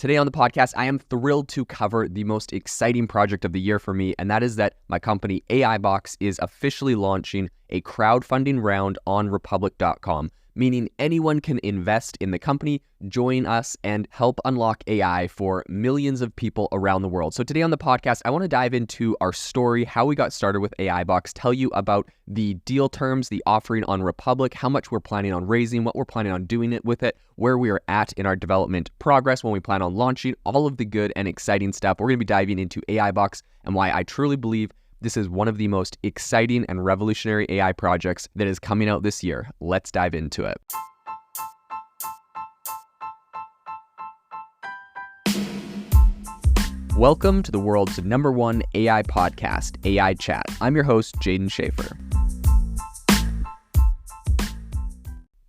Today on the podcast, I am thrilled to cover the most exciting project of the year for me, and that is that my company AIbox is officially launching a crowdfunding round on republic.com, meaning anyone can invest in the company, join us, and help unlock AI for millions of people around the world. So today on the podcast, I want to dive into our story, how we got started with AIbox, tell you about the deal terms, the offering on Republic, how much we're planning on raising, what we're planning on doing it with it, where we are at in our development progress, when we plan on launching, all of the good and exciting stuff. We're going to be diving into AIbox and why I truly believe this is one of the most exciting and revolutionary AI projects that is coming out this year. Let's dive into it. Welcome to the world's #1 AI podcast, AI Chat. I'm your host, Jaden Schaefer.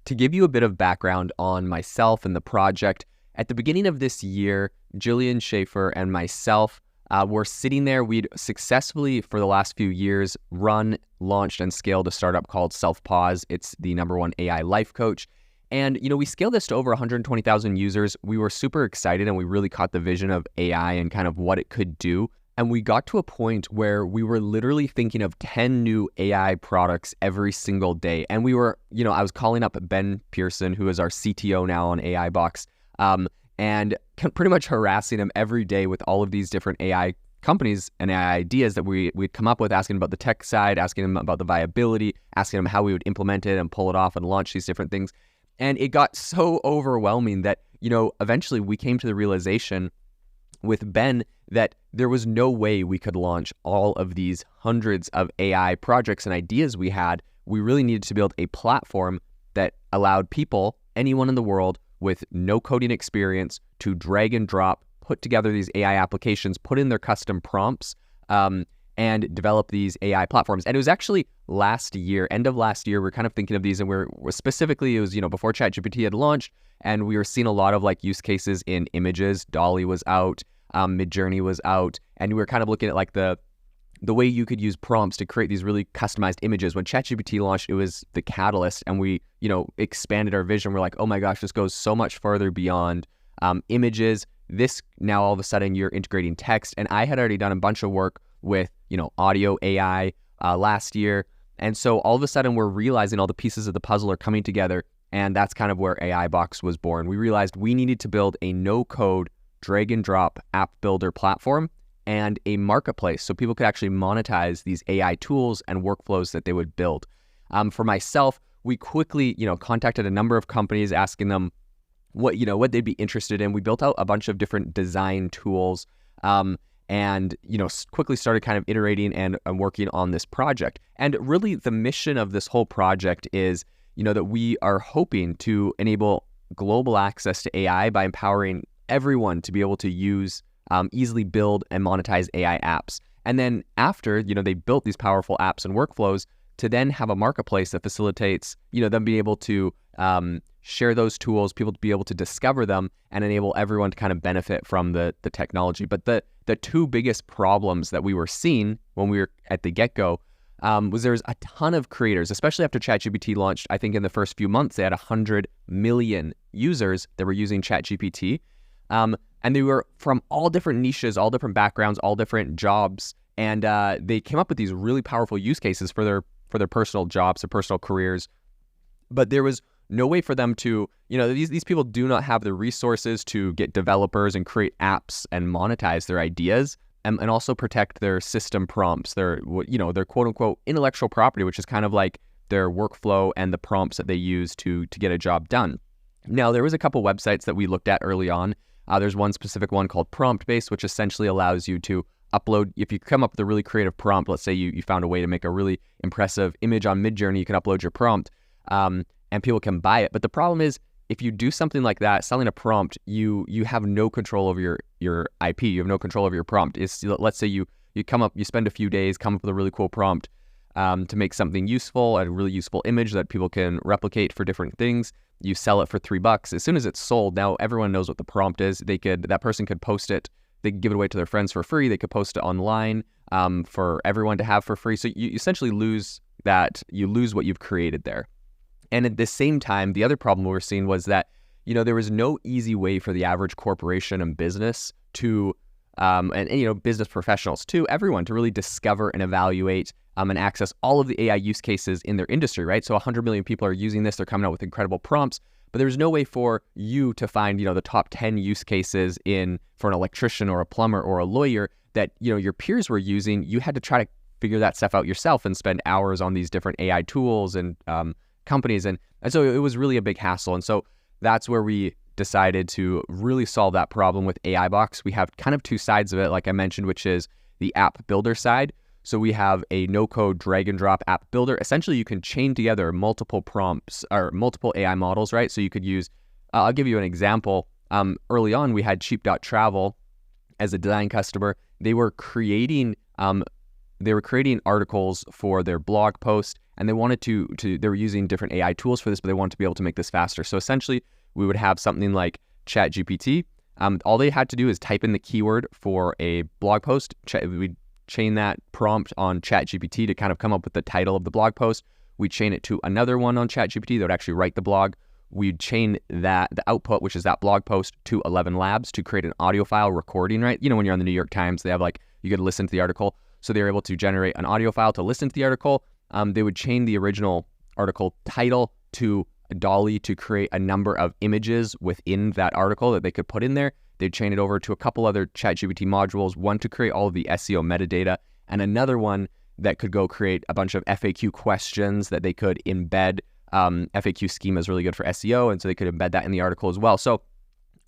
To give you a bit of background on myself and the project, at the beginning of this year, Jillian Schaefer and myself were sitting there. We'd successfully, for the last few years, launched, and scaled a startup called SelfPause. It's the #1 AI life coach. And, we scaled this to over 120,000 users. We were super excited and we really caught the vision of AI and kind of what it could do. And we got to a point where we were literally thinking of 10 new AI products every single day. And we were, I was calling up Ben Pearson, who is our CTO now on AIbox, and pretty much harassing him every day with all of these different AI companies and AI ideas that we'd come up with, asking him about the tech side, asking him about the viability, asking him how we would implement it and pull it off and launch these different things. And it got so overwhelming that, eventually we came to the realization with Ben that there was no way we could launch all of these hundreds of AI projects and ideas we had. We really needed to build a platform that allowed people, anyone in the world with no coding experience, to drag and drop, put together these AI applications, put in their custom prompts, and develop these AI platforms. And it was actually last year, end of last year, we're kind of thinking of these, and we're specifically, it was, before ChatGPT had launched, and we were seeing a lot of use cases in images. DALL-E was out, Midjourney was out, and we were kind of looking at the way you could use prompts to create these really customized images. When ChatGPT launched, it was the catalyst, and we, expanded our vision. We're like, oh my gosh, this goes so much further beyond images. This, now all of a sudden you're integrating text. And I had already done a bunch of work with, audio AI last year. And so all of a sudden we're realizing all the pieces of the puzzle are coming together. And that's kind of where AIbox was born. We realized we needed to build a no-code, drag and drop app builder platform and a marketplace so people could actually monetize these AI tools and workflows that they would build. For myself, we quickly, contacted a number of companies asking them what they'd be interested in. We built out a bunch of different design tools, and quickly started kind of iterating and working on this project. And really the mission of this whole project is, that we are hoping to enable global access to AI by empowering everyone to be able to use, easily build and monetize AI apps. And then after, they built these powerful apps and workflows, to then have a marketplace that facilitates, them being able to share those tools, people to be able to discover them, and enable everyone to kind of benefit from the technology. But the two biggest problems that we were seeing when we were at the get-go was there's a ton of creators, especially after ChatGPT launched. I think in the first few months, they had 100 million users that were using ChatGPT. And they were from all different niches, all different backgrounds, all different jobs. And they came up with these really powerful use cases for their personal jobs, their personal careers. But there was no way for them to, these people do not have the resources to get developers and create apps and monetize their ideas, and also protect their system prompts, their quote unquote intellectual property, which is kind of like their workflow and the prompts that they use to get a job done. Now, there was a couple websites that we looked at early on. There's one specific one called Prompt-Based, which essentially allows you to upload, if you come up with a really creative prompt, let's say you found a way to make a really impressive image on Midjourney, you can upload your prompt, and people can buy it. But the problem is, if you do something like that, selling a prompt, you have no control over your IP. You have no control over your prompt. Let's say you spend a few days, come up with a really cool prompt to make something useful, a really useful image that people can replicate for different things. You sell it for $3. As soon as it's sold, now everyone knows what the prompt is. That person could post it. They could give it away to their friends for free. They could post it online for everyone to have for free. So you essentially lose that. You lose what you've created there. And at the same time, the other problem we were seeing was that, there was no easy way for the average corporation and business to, and business professionals too, everyone to really discover and evaluate and access all of the AI use cases in their industry, right? So 100 million people are using this. They're coming out with incredible prompts, but there's no way for you to find, the top 10 use cases for an electrician or a plumber or a lawyer that, your peers were using. You had to try to figure that stuff out yourself and spend hours on these different AI tools and companies. And so it was really a big hassle. And so that's where we decided to really solve that problem with AI Box. We have kind of two sides of it, like I mentioned, which is the app builder side. So we have a no-code drag and drop app builder. Essentially, you can chain together multiple prompts or multiple AI models, right? So you could use, I'll give you an example. Early on, we had Cheap.travel as a design customer. They were creating articles for their blog post, and they wanted they were using different AI tools for this, but they wanted to be able to make this faster. So essentially, we would have something like ChatGPT. All they had to do is type in the keyword for a blog post. We'd chain that prompt on ChatGPT to kind of come up with the title of the blog post. We chain it to another one on ChatGPT that would actually write the blog. We'd chain the output, which is that blog post, to 11 Labs to create an audio file recording, right? When you're on the New York Times, they have you could listen to the article. So they were able to generate an audio file to listen to the article. They would chain the original article title to DALL-E to create a number of images within that article that they could put in there. They'd chain it over to a couple other ChatGPT modules, one to create all of the SEO metadata, and another one that could go create a bunch of FAQ questions that they could embed. FAQ schema is really good for SEO, and so they could embed that in the article as well. So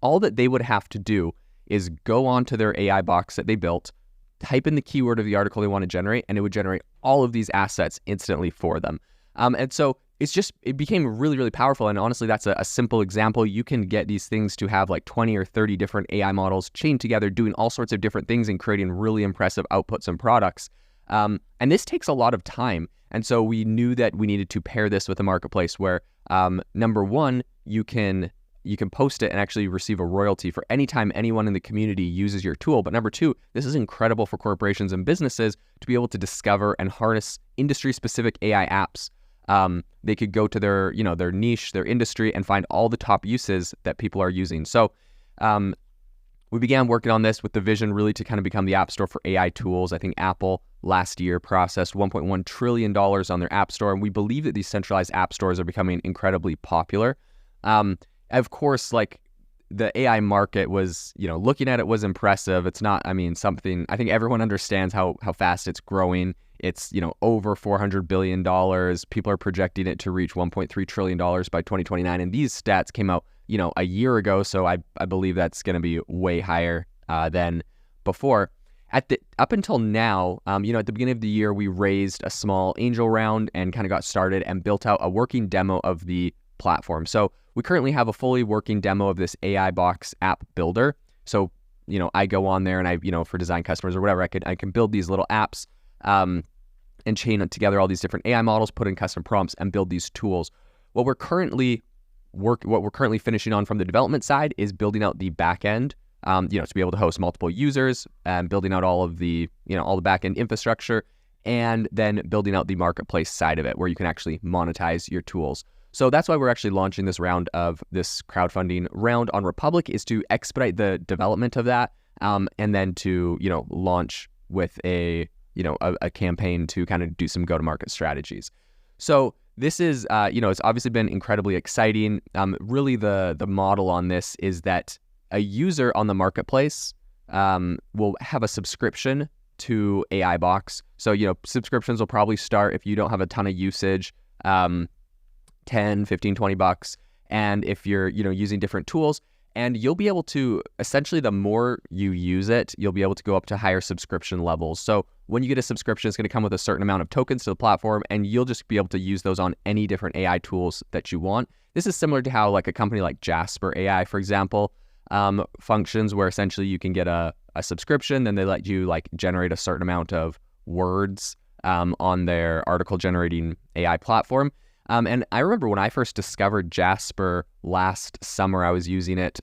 all that they would have to do is go onto their AI box that they built, type in the keyword of the article they want to generate, and it would generate all of these assets instantly for them. And so it became really, really powerful. And honestly, that's a simple example. You can get these things to have like 20 or 30 different AI models chained together, doing all sorts of different things and creating really impressive outputs and products. And this takes a lot of time. And so we knew that we needed to pair this with a marketplace where, number one, you can post it and actually receive a royalty for any time anyone in the community uses your tool. But number two, this is incredible for corporations and businesses to be able to discover and harness industry-specific AI apps. They could go to their niche, their industry, and find all the top uses that people are using. So we began working on this with the vision really to kind of become the app store for AI tools. I think Apple last year processed $1.1 trillion on their app store, and we believe that these centralized app stores are becoming incredibly popular. Of course, the AI market was, looking at it was impressive. It's not, something, I think everyone understands how fast it's growing. It's, over $400 billion. People are projecting it to reach $1.3 trillion by 2029. And these stats came out, a year ago. So I believe that's going to be way higher than before. Up until now, at the beginning of the year, we raised a small angel round and kind of got started and built out a working demo of the platform. So we currently have a fully working demo of this AI Box app builder. So, I go on there and I, for design customers or whatever, I can build these little apps and chain together all these different AI models, put in custom prompts, and build these tools. What we're currently finishing on from the development side is building out the back end, to be able to host multiple users, and building out all of the, all the back end infrastructure, and then building out the marketplace side of it, where you can actually monetize your tools. So that's why we're actually launching this round of this crowdfunding round on Republic, is to expedite the development of that, and then to, launch with a campaign to kind of do some go-to-market strategies. So this is, it's obviously been incredibly exciting. Really the model on this is that a user on the marketplace will have a subscription to AI Box. So, subscriptions will probably start, if you don't have a ton of usage, 10, 15, 20 bucks. And if you're, using different tools, and you'll be able to, essentially, the more you use it, you'll be able to go up to higher subscription levels. So when you get a subscription, it's going to come with a certain amount of tokens to the platform, and you'll just be able to use those on any different AI tools that you want. This is similar to how a company like Jasper AI, for example, functions, where essentially you can get a subscription, then they let you generate a certain amount of words on their article generating AI platform. And I remember when I first discovered Jasper last summer, I was using it,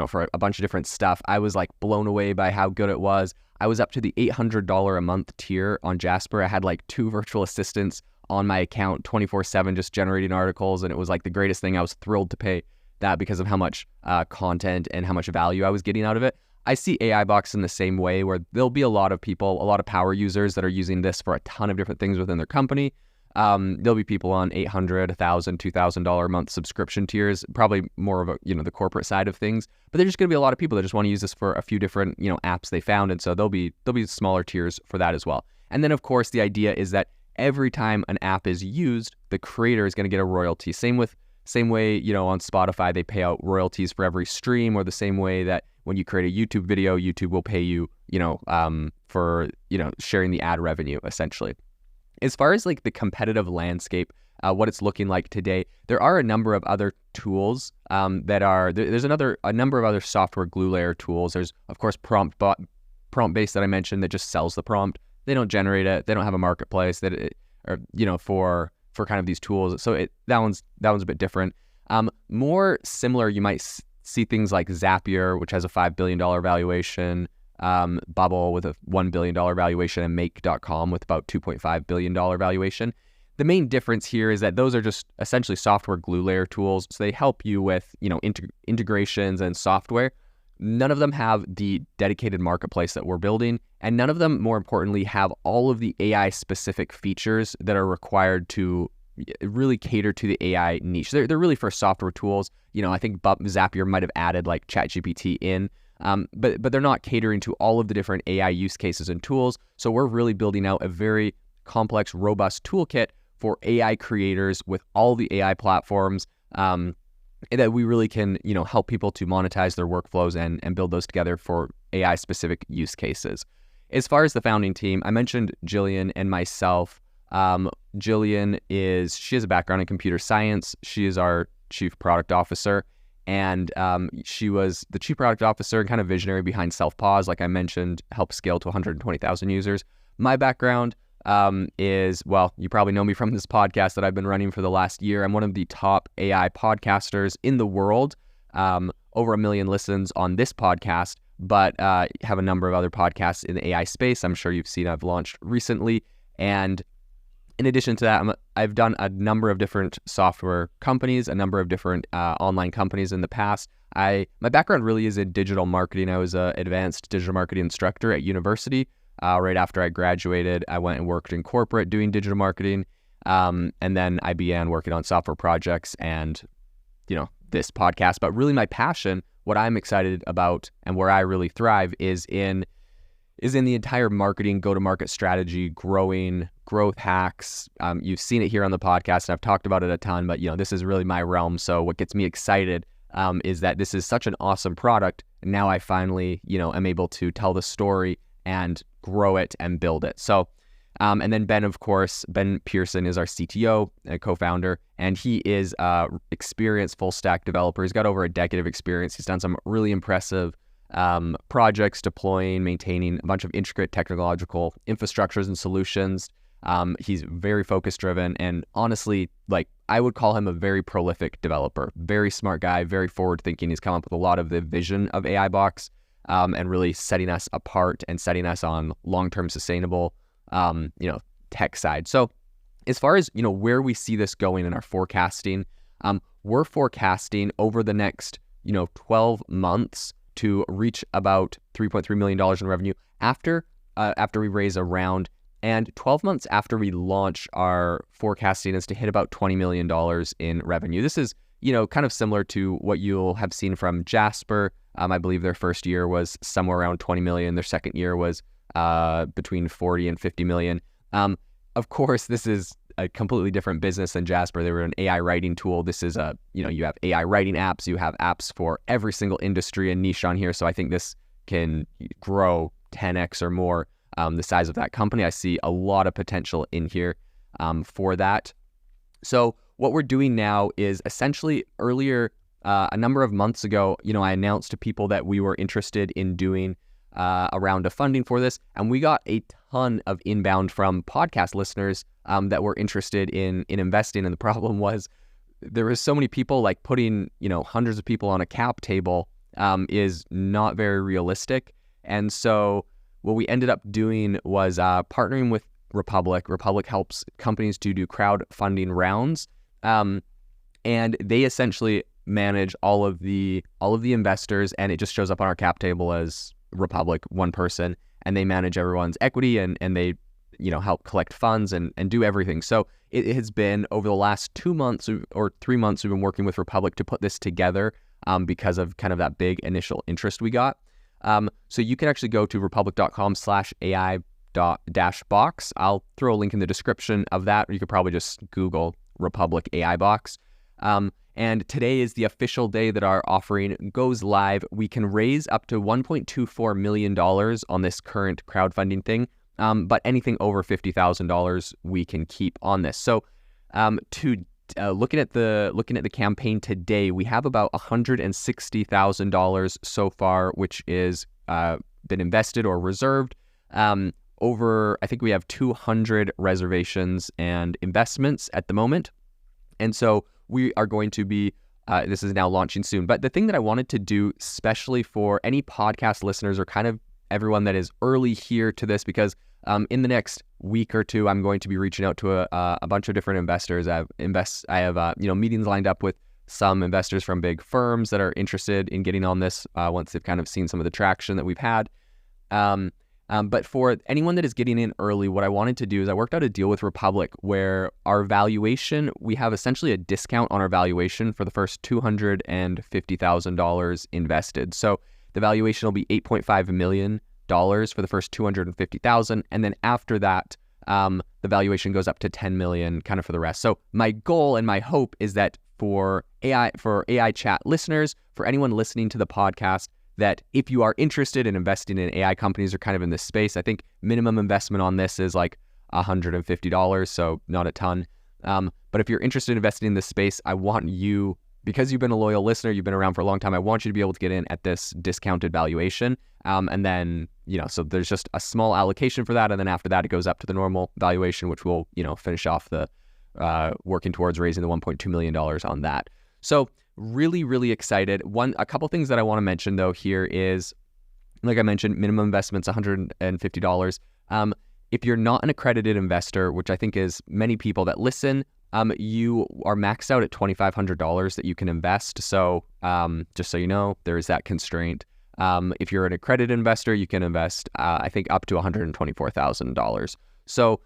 for a bunch of different stuff. I was blown away by how good it was. I was up to the $800 a month tier on Jasper. I had 2 virtual assistants on my account 24/7, just generating articles. And it was the greatest thing. I was thrilled to pay that because of how much content and how much value I was getting out of it. I see AI Box in the same way, where there'll be a lot of people, a lot of power users that are using this for a ton of different things within their company. There'll be people on $800, $1,000, $2,000 a month subscription tiers, probably more of a, the corporate side of things. But there's just going to be a lot of people that just want to use this for a few different, apps they found. And so there'll be smaller tiers for that as well. And then, of course, the idea is that every time an app is used, the creator is going to get a royalty. Same way, on Spotify, they pay out royalties for every stream, or the same way that when you create a YouTube video, YouTube will pay you, for, sharing the ad revenue, essentially. As far as like the competitive landscape, what it's looking like today, there are a number of other tools there's a number of other software glue layer tools. There's, of course, prompt-based that I mentioned that just sells the prompt. They don't generate it. They don't have a marketplace for kind of these tools. So that one's a bit different. More similar, you might see things like Zapier, which has a $5 billion valuation, Bubble with a $1 billion valuation, and Make.com with about $2.5 billion valuation. The main difference here is that those are just essentially software glue layer tools. So they help you with, integrations and software. None of them have the dedicated marketplace that we're building, and none of them, more importantly, have all of the AI-specific features that are required to really cater to the AI niche. They're really for software tools. I think Zapier might have added like ChatGPT in, but they're not catering to all of the different AI use cases and tools. So we're really building out a very complex, robust toolkit for AI creators with all the AI platforms, that we really can, help people to monetize their workflows and build those together for AI-specific use cases. As far as the founding team, I mentioned Jillian and myself. Jillian she has a background in computer science. She is our chief product officer, and she was the chief product officer and kind of visionary behind Self-Pause, like I mentioned, helped scale to 120,000 users. My background is, well, you probably know me from this podcast that I've been running for the last year. I'm one of the top AI podcasters in the world, over 1 million listens on this podcast, but have a number of other podcasts in the AI space. I'm sure you've seen I've launched recently. And in addition to that, I've done a number of different software companies, a number of different online companies in the past. My background really is in digital marketing. I was an advanced digital marketing instructor at university. Right after I graduated, I went and worked in corporate doing digital marketing. And then I began working on software projects and, this podcast. But really my passion, what I'm excited about and where I really thrive is in the entire marketing, go-to-market strategy, growth hacks. You've seen it here on the podcast, and I've talked about it a ton, but, this is really my realm. So what gets me excited is that this is such an awesome product. And now I finally, am able to tell the story and grow it and build it. So, and then Ben Pearson is our CTO and co-founder, and he is experienced full stack developer. He's got over a decade of experience. He's done some really impressive projects, deploying, maintaining a bunch of intricate technological infrastructures and solutions. He's very focus driven, and honestly, I would call him a very prolific developer, very smart guy, very forward thinking. He's come up with a lot of the vision of AI Box, and really setting us apart and setting us on long-term sustainable, tech side. So as far as, where we see this going in our forecasting, we're forecasting over the next, 12 months to reach about $3.3 million in revenue after we raise a round. And 12 months after we launch, our forecasting is to hit about $20 million in revenue. This is, kind of similar to what you'll have seen from Jasper. I believe their first year was somewhere around 20 million. Their second year was between 40 and 50 million. Of course, this is a completely different business than Jasper. They were an AI writing tool. This is you have AI writing apps. You have apps for every single industry and niche on here. So I think this can grow 10x or more the size of that company. I see a lot of potential in here for that. So what we're doing now is essentially earlier, a number of months ago, I announced to people that we were interested in doing a round of funding for this, and we got a ton of inbound from podcast listeners that were interested in investing. And the problem was there was so many people, putting hundreds of people on a cap table is not very realistic. And so what we ended up doing was partnering with Republic. Republic helps companies to do crowdfunding rounds, and they essentially manage all of the investors, and it just shows up on our cap table as Republic, one person, and they manage everyone's equity and they help collect funds and do everything. So it has been over the last 2 months or 3 months we've been working with Republic to put this together because of kind of that big initial interest we got. So you can actually go to republic.com/AI-box. I'll throw a link in the description of that, or you could probably just Google Republic AI Box. And today is the official day that our offering goes live. We can raise up to $1.24 million on this current crowdfunding thing, but anything over $50,000 we can keep on this. So looking at the campaign today, we have about $160,000 so far, which is been invested or reserved. I think we have 200 reservations and investments at the moment. And so we are going to be, this is now launching soon. But the thing that I wanted to do, especially for any podcast listeners or kind of everyone that is early here to this, because in the next week or two, I'm going to be reaching out to a bunch of different investors. I have meetings lined up with some investors from big firms that are interested in getting on this once they've kind of seen some of the traction that we've had. But for anyone that is getting in early, what I wanted to do is I worked out a deal with Republic where our valuation, we have essentially a discount on our valuation for the first $250,000 invested. So the valuation will be $8.5 million for the first $250,000, and then after that, the valuation goes up to $10 million, kind of for the rest. So my goal and my hope is that for AI chat listeners, for anyone listening to the podcast, that if you are interested in investing in AI companies or kind of in this space, I think minimum investment on this is like $150, so not a ton. But if you're interested in investing in this space, I want you, because you've been a loyal listener, you've been around for a long time, I want you to be able to get in at this discounted valuation. And then, so there's just a small allocation for that. And then after that, it goes up to the normal valuation, which will, finish off the working towards raising the $1.2 million on that. So really, really excited. A couple things that I want to mention though here is, like I mentioned, minimum investment's $150. If you're not an accredited investor, which I think is many people that listen, you are maxed out at $2,500 that you can invest. So just so you know, there is that constraint. If you're an accredited investor, you can invest, I think, up to $124,000. So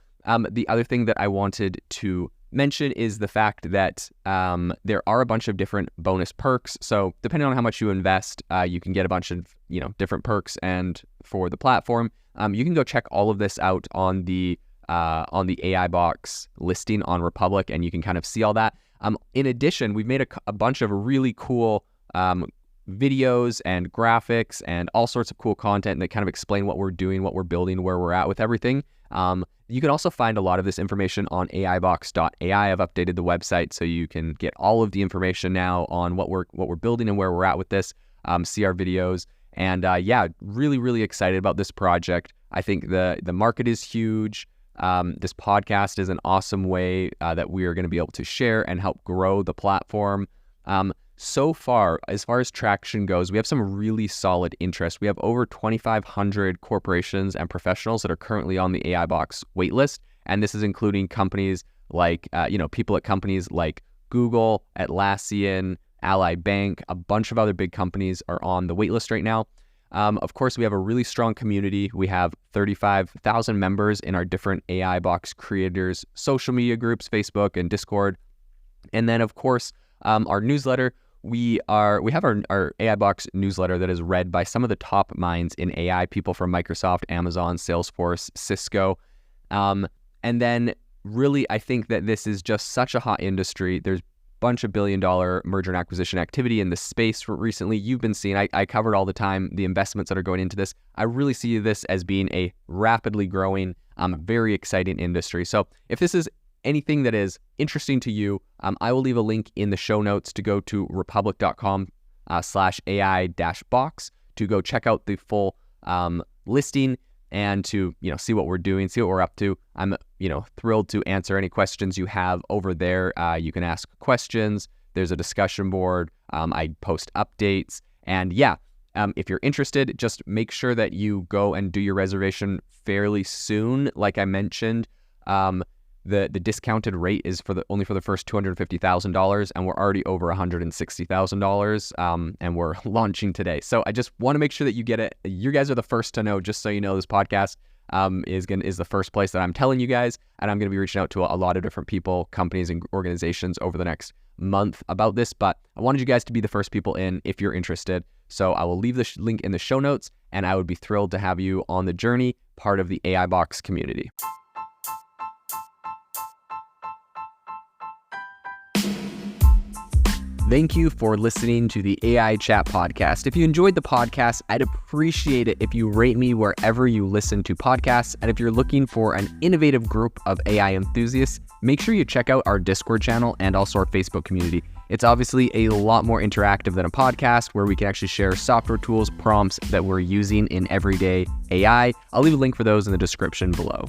the other thing that I wanted to mention is the fact that there are a bunch of different bonus perks. So depending on how much you invest, you can get a bunch of different perks. And for the platform, you can go check all of this out on the AI Box listing on Republic, and you can kind of see all that. In addition, we've made a bunch of really cool videos and graphics and all sorts of cool content that kind of explain what we're doing, what we're building, where we're at with everything. You can also find a lot of this information on aibox.ai. I've updated the website so you can get all of the information now on what we're building and where we're at with this. See our videos, and really, really excited about this project. I think the market is huge. This podcast is an awesome way that we are going to be able to share and help grow the platform. So far, as far as traction goes, we have some really solid interest. We have over 2,500 corporations and professionals that are currently on the AI Box waitlist. And this is including companies like, people at companies like Google, Atlassian, Ally Bank. A bunch of other big companies are on the waitlist right now. Of course, we have a really strong community. We have 35,000 members in our different AI Box creators, social media groups, Facebook and Discord. And then, of course, our newsletter. We have our AI Box newsletter that is read by some of the top minds in AI, people from Microsoft, Amazon, Salesforce, Cisco. And then really, I think that this is just such a hot industry. There's a bunch of billion-dollar merger and acquisition activity in the space recently. You've been seeing, I covered all the time, the investments that are going into this. I really see this as being a rapidly growing, very exciting industry. So if this is anything that is interesting to you, I will leave a link in the show notes to go to republic.com/AI-box to go check out the full listing and to see what we're doing, see what we're up to. I'm thrilled to answer any questions you have over there. You can ask questions. There's a discussion board. I post updates, and if you're interested, just make sure that you go and do your reservation fairly soon. Like I mentioned, The discounted rate is only for the first $250,000, and we're already over $160,000, and we're launching today. So I just want to make sure that you get it. You guys are the first to know, just so you know. This podcast is the first place that I'm telling you guys, and I'm going to be reaching out to a lot of different people, companies, and organizations over the next month about this, but I wanted you guys to be the first people in if you're interested. So I will leave the link in the show notes, and I would be thrilled to have you on the journey, part of the AI Box community. Thank you for listening to the AI Chat Podcast. If you enjoyed the podcast, I'd appreciate it if you rate me wherever you listen to podcasts. And if you're looking for an innovative group of AI enthusiasts, make sure you check out our Discord channel and also our Facebook community. It's obviously a lot more interactive than a podcast, where we can actually share software tools, prompts that we're using in everyday AI. I'll leave a link for those in the description below.